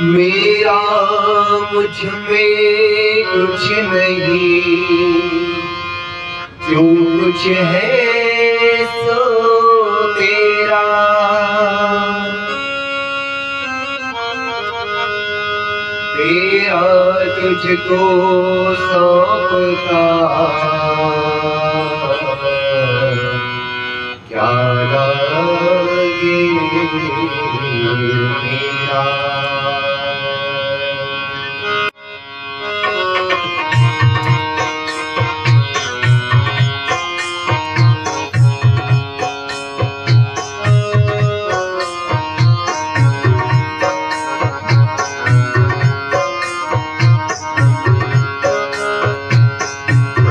मेरा मुझ में कुछ नहीं, जो कुछ है सो तेरा। तेरा तुझको सौंपता क्या लागे मेरा।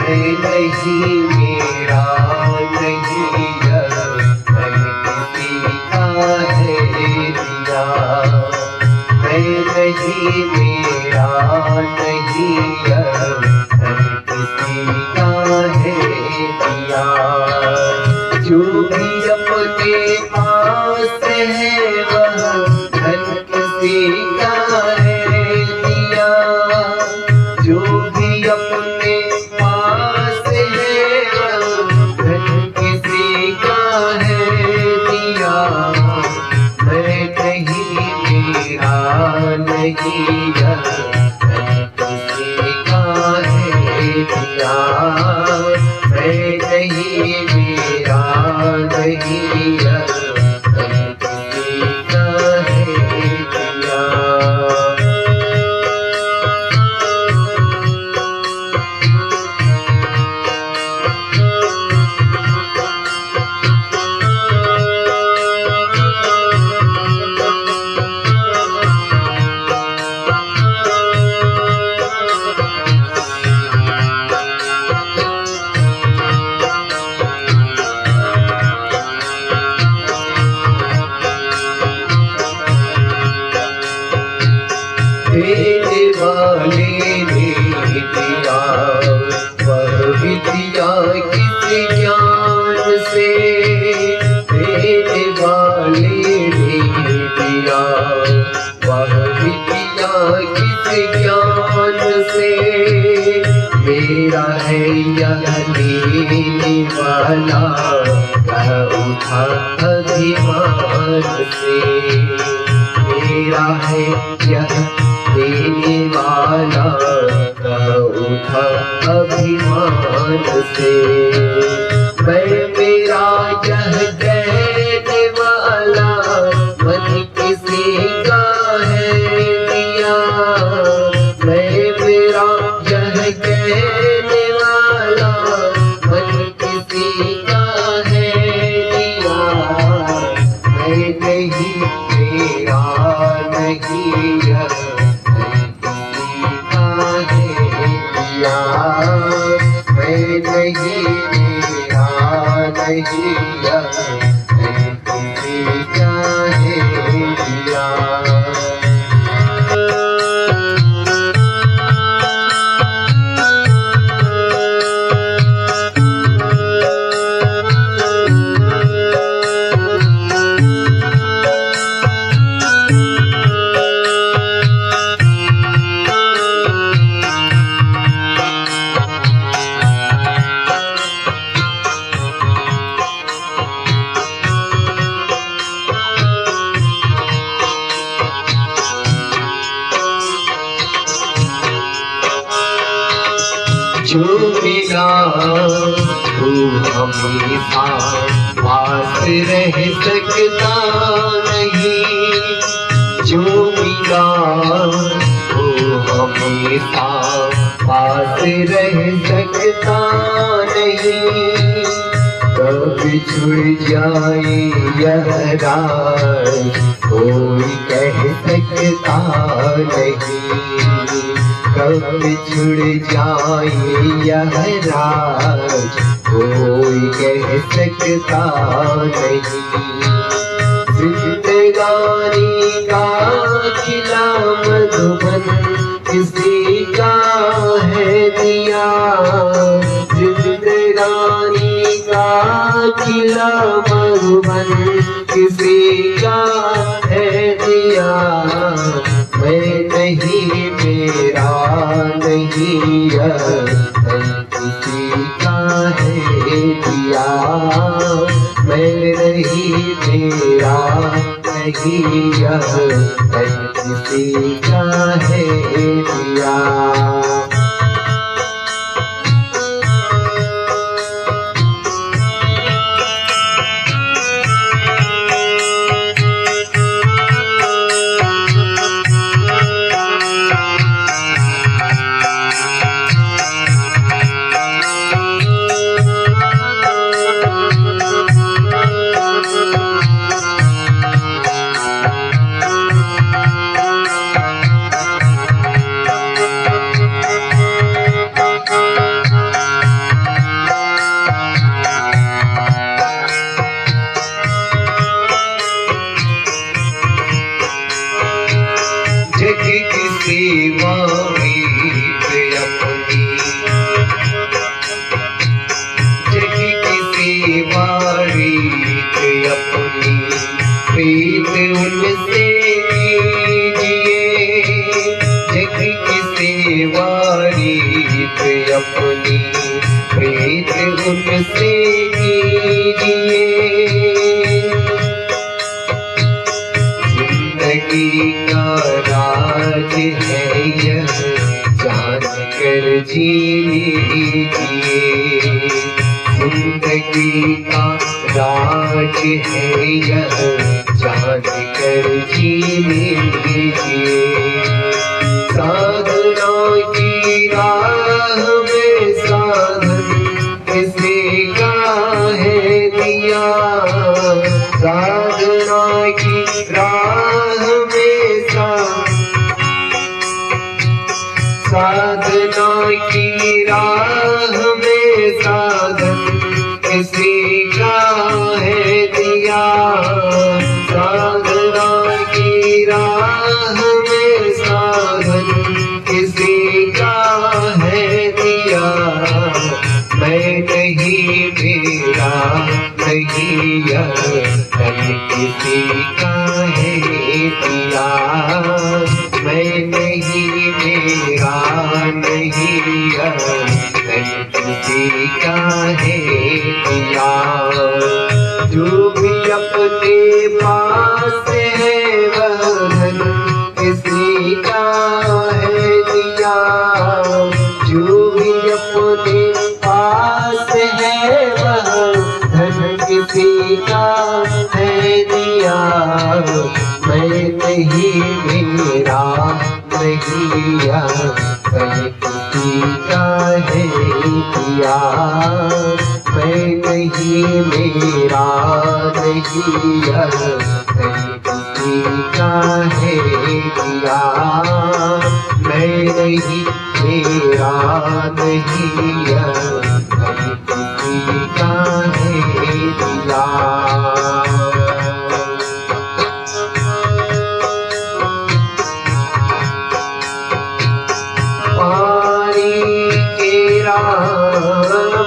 नहीं मेरा नहीं किसी का है दिया। मैं नहीं मेरा नहीं किसी का है दिया। जो भी अपने पास है वह धन किसी का है दिया। जो भी अपने नहीं किसी का है दिया। मैं नहीं मेरा नहीं किसी का है दिया। देने वाले ने दिया वह विद्या किस ज्ञान से। देने वाले ने दिया वह विद्या किस ज्ञान से। मेरा है यह देने वाला यह उठा अभिमान से। मेरा है यह देने वाला उठा अभिमान से। मैं मेरा यह देने वाला मन किसी का है दिया। मैं मेरा यह देने वाला मन किसी का है दिया। मैं नहीं मेरा नहीं मैं नहीं मेरा नहीं किसी का है दिया। जो मिला वो हमेशा पास रह सकता नहीं। जो मिला वो हमेशा पास रह सकता नहीं। कब छुड़ जाए यह राज कोई कह सकता नहीं। कब छुड़ जाए यह राज कोई कह सकता नहीं। जिंदगानी का खिला मधुबन किसी का है दिया। जिंदगानी का खिला मधुबन किसी का है दिया। मैं नहीं मेरा नहीं यह तन किसी का है दिया। मैं नहीं मेरा नहीं यह तन किसी का है दिया। जग की सेवा रीत अपनी, जग की सेवा रीत अपनी, प्रीत उनसे कीजिए। जग की सेवा रीत अपनी, प्रीत उनसे कीजिए। जिंदगी का राज है यह जान कर जी लीजिए। जिंदगी का राज है यह जान कर जी लीजिए। साधना की राह में साधन किसी का है दिया। साधना की राह में साधना की राह में साधन किसी का है दिया। साधना की राह में साधन किसी का है दिया। मैं नहीं मेरा नहीं यह तन किसी का है दिया। मैं नहीं मेरा नहीं यह तन किसी का है दिया। जो भी अपने पास है वह धन किसी का है दिया। जो भी अपने पास है वह धन किसी का है दिया। मैं नहीं मेरा नहीं यह तन किसी का है दिया। मैं नहीं मेरा नहीं यह तन किसी का है दिया। मैं नहीं मेरा नहीं यह तन किसी का है दिया।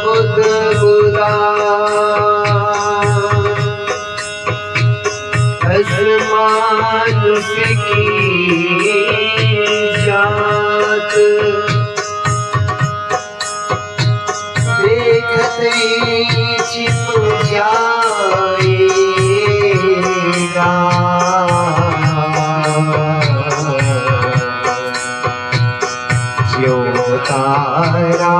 बुदबुदा आसमान की जात देखते ही छिप जाएगा। जो तारा